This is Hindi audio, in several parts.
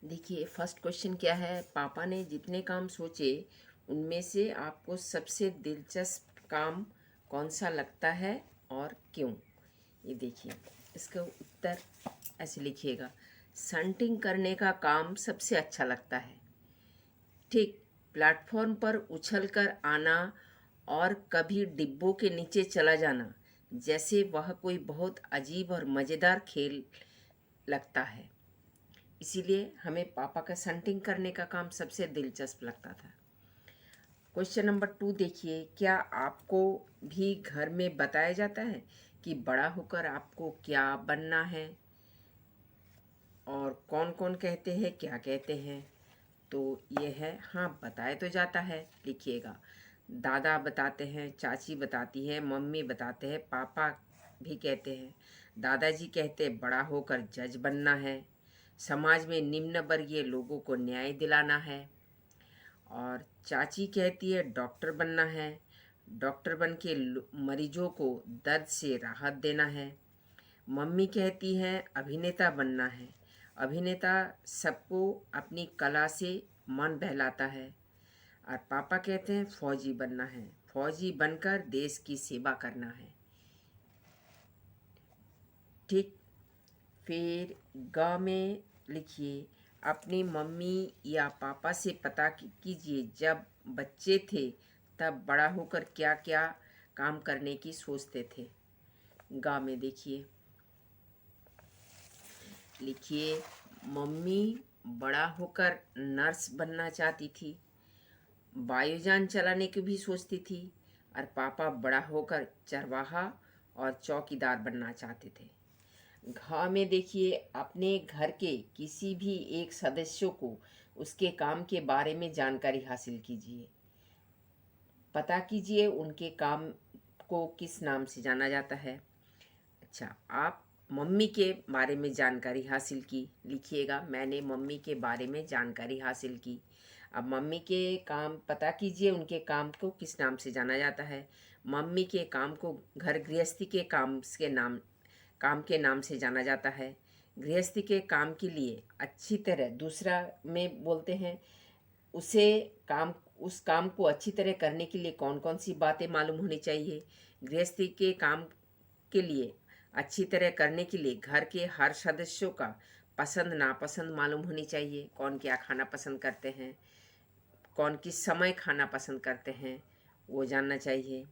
देखिए, फर्स्ट क्वेश्चन क्या है। पापा ने जितने काम सोचे उनमें से आपको सबसे दिलचस्प काम कौन सा लगता है और क्यों। ये देखिए, इसका उत्तर ऐसे लिखिएगा। संटिंग करने का काम सबसे अच्छा लगता है। ठीक, प्लेटफॉर्म पर उछलकर आना और कभी डिब्बों के नीचे चला जाना, जैसे वह कोई बहुत अजीब और मज़ेदार खेल लगता है। इसीलिए हमें पापा का संटिंग करने का काम सबसे दिलचस्प लगता था। क्वेश्चन नंबर 2 देखिए, क्या आपको भी घर में बताया जाता है कि बड़ा होकर आपको क्या बनना है, और कौन कौन कहते हैं, क्या कहते हैं। तो ये है, हाँ बताया तो जाता है। लिखिएगा, दादा बताते हैं, चाची बताती है, मम्मी बताते हैं, पापा भी कहते हैं। दादाजी कहते हैं बड़ा होकर जज बनना है, समाज में निम्न वर्गीय लोगों को न्याय दिलाना है। और चाची कहती है डॉक्टर बनना है, डॉक्टर बन के मरीजों को दर्द से राहत देना है। मम्मी कहती है अभिनेता बनना है, अभिनेता सबको अपनी कला से मन बहलाता है। और पापा कहते हैं फौजी बनना है, फौजी बनकर देश की सेवा करना है। ठीक, फिर ग में लिखिए, अपनी मम्मी या पापा से पता कीजिए जब बच्चे थे तब बड़ा होकर क्या क्या काम करने की सोचते थे। ग में देखिए, लिखिए, मम्मी बड़ा होकर नर्स बनना चाहती थी, वायुयान चलाने की भी सोचती थी। और पापा बड़ा होकर चरवाहा और चौकीदार बनना चाहते थे। घ में देखिए, अपने घर के किसी भी एक सदस्य को उसके काम के बारे में जानकारी हासिल कीजिए। पता कीजिए उनके काम को किस नाम से जाना जाता है। अच्छा, आप मम्मी के बारे में जानकारी हासिल की। लिखिएगा, मैंने मम्मी के बारे में जानकारी हासिल की। अब मम्मी के काम पता कीजिए, उनके काम को किस नाम से जाना जाता है। मम्मी के काम को घर गृहस्थी के काम के नाम से जाना जाता है। गृहस्थी के काम के लिए अच्छी तरह, दूसरा में बोलते हैं उसे काम उस काम को अच्छी तरह करने के लिए कौन कौन सी बातें मालूम होनी चाहिए। गृहस्थी के काम के लिए अच्छी तरह करने के लिए घर के हर सदस्यों का पसंद नापसंद मालूम होनी चाहिए। कौन क्या खाना पसंद करते हैं, कौन किस समय खाना पसंद करते हैं, वो जानना चाहिए।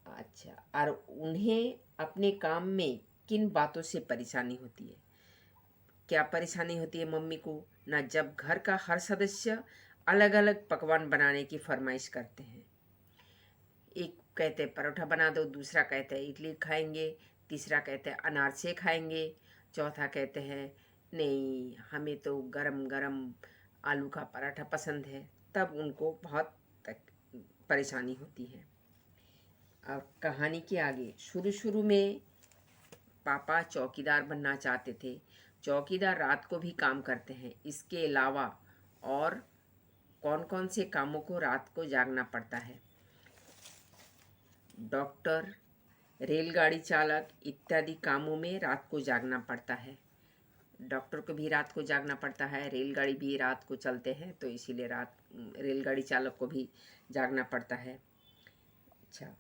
अच्छा, और उन्हें अपने काम में किन बातों से परेशानी होती है। क्या परेशानी होती है मम्मी को ना, जब घर का हर सदस्य अलग अलग पकवान बनाने की फरमाइश करते हैं। एक कहते हैं परोठा बना दो, दूसरा कहते हैं इडली खाएंगे, तीसरा कहते हैं अनारसे खाएंगे, चौथा कहते हैं नहीं हमें तो गरम गरम आलू का पराठा पसंद है। तब उनको बहुत परेशानी होती है। अब कहानी के आगे, शुरू शुरू में पापा चौकीदार बनना चाहते थे। चौकीदार रात को भी काम करते हैं। इसके अलावा और कौन कौन से कामों को रात को जागना पड़ता है। डॉक्टर, रेलगाड़ी चालक इत्यादि कामों में रात को जागना पड़ता है। डॉक्टर को भी रात को जागना पड़ता है, रेलगाड़ी भी रात को चलते हैं तो इसीलिए रेलगाड़ी चालक को भी जागना पड़ता है। अच्छा,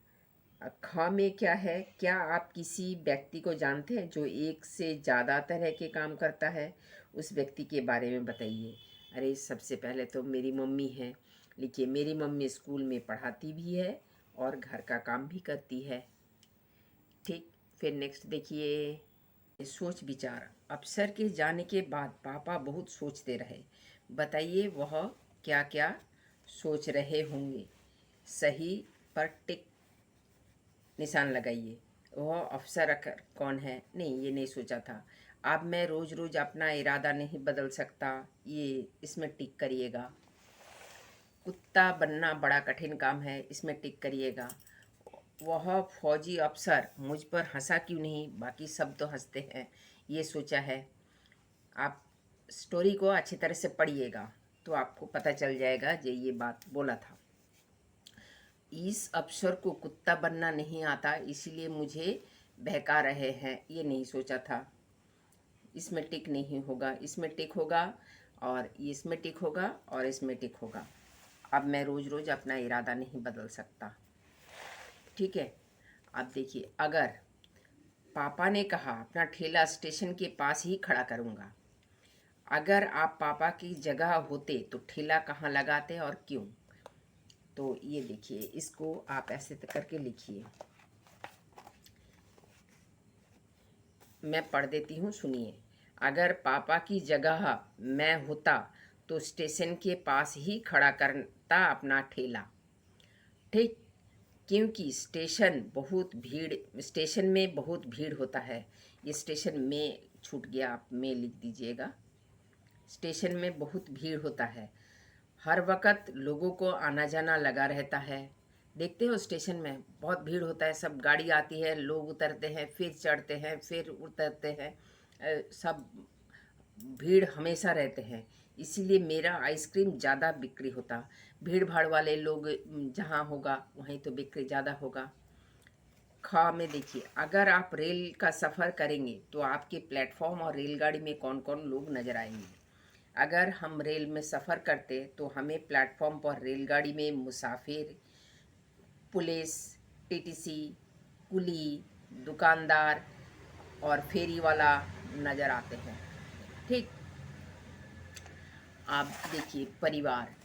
ख में क्या है, क्या आप किसी व्यक्ति को जानते हैं जो एक से ज़्यादा तरह के काम करता है। उस व्यक्ति के बारे में बताइए। अरे सबसे पहले तो मेरी मम्मी है। लिखिए, मेरी मम्मी स्कूल में पढ़ाती भी है और घर का काम भी करती है। ठीक, फिर नेक्स्ट देखिए, सोच विचार। अफसर के जाने के बाद पापा बहुत सोचते रहे। बताइए वह क्या क्या सोच रहे होंगे। सही पर टिक निशान लगाइए। वह अफसर कौन है, नहीं ये नहीं सोचा था। अब मैं रोज़ रोज़ अपना इरादा नहीं बदल सकता, ये इसमें टिक करिएगा। कुत्ता बनना बड़ा कठिन काम है, इसमें टिक करिएगा। वह फौजी अफसर मुझ पर हंसा क्यों नहीं, बाकी सब तो हंसते हैं, ये सोचा है। आप स्टोरी को अच्छी तरह से पढ़िएगा तो आपको पता चल जाएगा ये बात बोला था। इस अफसर को कुत्ता बनना नहीं आता, इसलिए मुझे बहका रहे हैं, ये नहीं सोचा था। इसमें टिक नहीं होगा, इसमें टिक होगा, और इसमें टिक होगा, और इसमें टिक होगा। अब मैं रोज़ रोज़ अपना इरादा नहीं बदल सकता। ठीक है। अब देखिए, अगर पापा ने कहा अपना ठेला स्टेशन के पास ही खड़ा करूँगा, अगर आप पापा की जगह होते तो ठेला कहाँ लगाते और क्यों? तो ये देखिए, इसको आप ऐसे करके लिखिए। मैं पढ़ देती हूँ, सुनिए। अगर पापा की जगह मैं होता तो स्टेशन के पास ही खड़ा करता अपना ठेला। ठीक, क्योंकि स्टेशन में बहुत भीड़ होता है। ये स्टेशन में छूट गया, आप में लिख दीजिएगा। स्टेशन में बहुत भीड़ होता है, हर वक्त लोगों को आना जाना लगा रहता है। देखते हो स्टेशन में बहुत भीड़ होता है, सब गाड़ी आती है, लोग उतरते हैं, फिर चढ़ते हैं, फिर उतरते हैं, सब भीड़ हमेशा रहते हैं। इसीलिए मेरा आइसक्रीम ज़्यादा बिक्री होता। भीड़ भाड़ वाले लोग जहाँ होगा वहीं तो बिक्री ज़्यादा होगा। खा में देखिए, अगर आप रेल का सफ़र करेंगे तो आपके प्लेटफॉर्म और रेलगाड़ी में कौन कौन लोग नज़र आएंगे। अगर हम रेल में सफ़र करते तो हमें प्लेटफॉर्म पर रेलगाड़ी में मुसाफिर, पुलिस, टीटीसी, कुली, दुकानदार और फेरी वाला नज़र आते हैं। ठीक। आप देखिए, परिवार।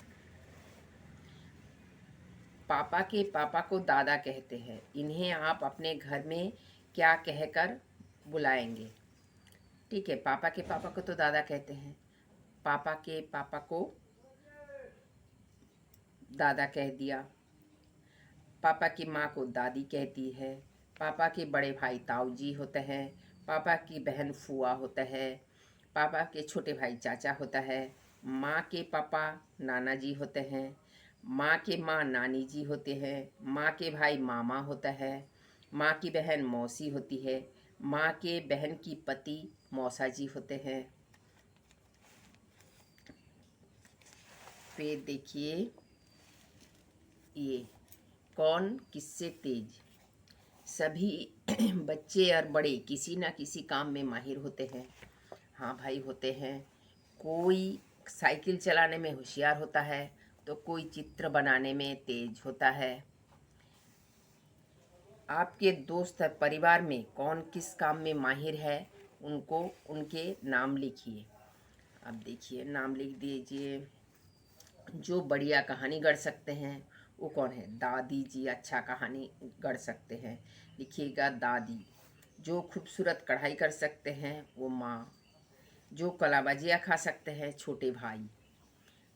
पापा के पापा को दादा कहते हैं, इन्हें आप अपने घर में क्या कहकर बुलाएंगे? ठीक है, पापा के पापा को तो दादा कहते हैं, पापा के पापा को दादा कह दिया। पापा की माँ को दादी कहती है। पापा के बड़े भाई ताऊ जी होते हैं। पापा की बहन फूआ होता है। पापा के छोटे भाई चाचा होता है। माँ के पापा नाना जी होते हैं। माँ के माँ नानी जी होते हैं। माँ के भाई मामा होता है। माँ की बहन मौसी होती है। माँ के बहन की पति मौसा जी होते हैं। फिर देखिए, ये कौन किससे तेज। सभी बच्चे और बड़े किसी ना किसी काम में माहिर होते हैं। हाँ भाई, होते हैं। कोई साइकिल चलाने में होशियार होता है तो कोई चित्र बनाने में तेज होता है। आपके दोस्त और परिवार में कौन किस काम में माहिर है, उनको उनके नाम लिखिए। अब देखिए, नाम लिख दीजिए। जो बढ़िया कहानी गढ़ सकते हैं वो कौन है? दादी जी अच्छा कहानी गढ़ सकते हैं, लिखिएगा दादी। जो खूबसूरत कढ़ाई कर सकते हैं वो माँ। जो कलाबाजियाँ खा सकते हैं छोटे भाई।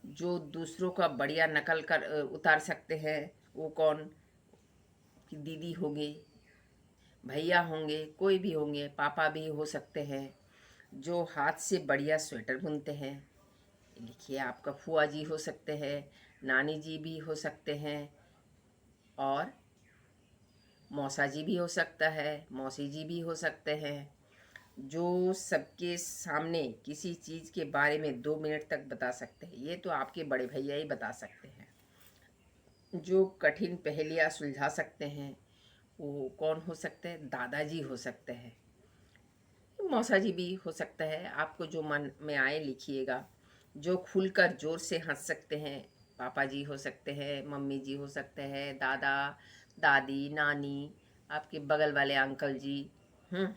जो दूसरों का बढ़िया नकल कर उतार सकते हैं वो कौन? कि दीदी होंगे, भैया होंगे, कोई भी होंगे, पापा भी हो सकते हैं। जो हाथ से बढ़िया स्वेटर बुनते हैं, लिखिए आपका फूआ जी हो सकते हैं, नानी जी भी हो सकते हैं, और मौसा जी भी हो सकता है, मौसी जी भी हो सकते हैं। जो सबके सामने किसी चीज़ के बारे में 2 मिनट तक बता सकते हैं, ये तो आपके बड़े भैया ही बता सकते हैं। जो कठिन पहेलियाँ सुलझा सकते हैं वो कौन हो सकते हैं? दादाजी हो सकते हैं। मौसा जी भी हो सकता है, आपको जो मन में आए लिखिएगा। जो खुलकर जोर से हंस सकते हैं, पापा जी हो सकते हैं, मम्मी जी हो सकते हैं, दादा दादी नानी, आपके बगल वाले अंकल जी। हम्म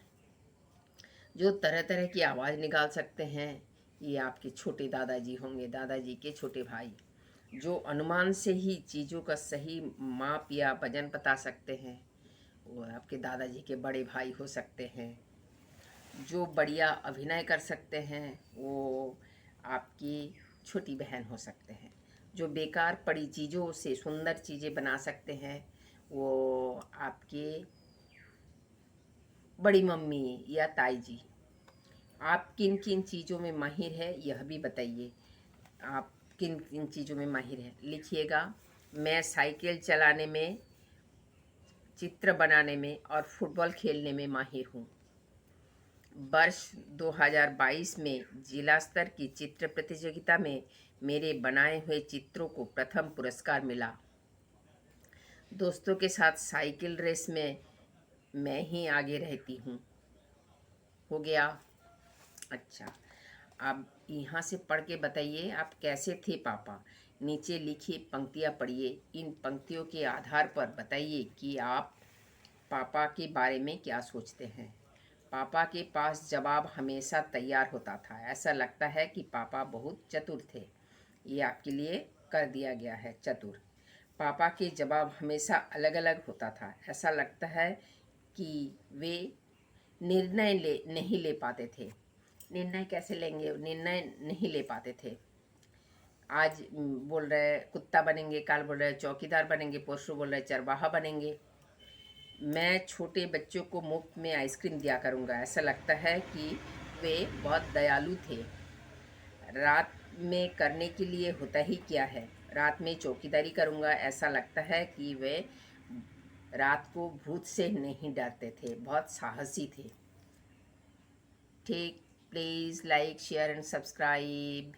जो तरह तरह की आवाज़ निकाल सकते हैं, ये आपके छोटे दादाजी होंगे, दादाजी के छोटे भाई। जो अनुमान से ही चीज़ों का सही माप या वजन बता सकते हैं, वो आपके दादाजी के बड़े भाई हो सकते हैं। जो बढ़िया अभिनय कर सकते हैं वो आपकी छोटी बहन हो सकते हैं। जो बेकार पड़ी चीज़ों से सुंदर चीज़ें बना सकते हैं वो आपके बड़ी मम्मी या ताई जी। आप किन किन चीज़ों में माहिर है यह भी बताइए। आप किन किन चीज़ों में माहिर है, लिखिएगा। मैं साइकिल चलाने में, चित्र बनाने में और फुटबॉल खेलने में माहिर हूँ। वर्ष 2022 में जिला स्तर की चित्र प्रतियोगिता में मेरे बनाए हुए चित्रों को प्रथम पुरस्कार मिला। दोस्तों के साथ साइकिल रेस में मैं ही आगे रहती हूँ। हो गया। अच्छा, आप यहाँ से पढ़ के बताइए आप कैसे थे पापा। नीचे लिखी पंक्तियाँ पढ़िए। इन पंक्तियों के आधार पर बताइए कि आप पापा के बारे में क्या सोचते हैं। पापा के पास जवाब हमेशा तैयार होता था। ऐसा लगता है कि पापा बहुत चतुर थे। ये आपके लिए कर दिया गया है, चतुर। पापा के जवाब हमेशा अलग अलग होता था। ऐसा लगता है कि वे निर्णय ले नहीं ले पाते थे। निर्णय कैसे लेंगे, निर्णय नहीं ले पाते थे। आज बोल रहे कुत्ता बनेंगे, कल बोल रहे चौकीदार बनेंगे, परसों बोल रहे चरवाहा बनेंगे। मैं छोटे बच्चों को मुफ्त में आइसक्रीम दिया करूँगा। ऐसा लगता है कि वे बहुत दयालु थे। रात में करने के लिए होता ही क्या है। रात में चौकीदारी करूँगा। ऐसा लगता है कि वे रात को भूत से नहीं डरते थे, बहुत साहसी थे। ठीक, please like share and subscribe.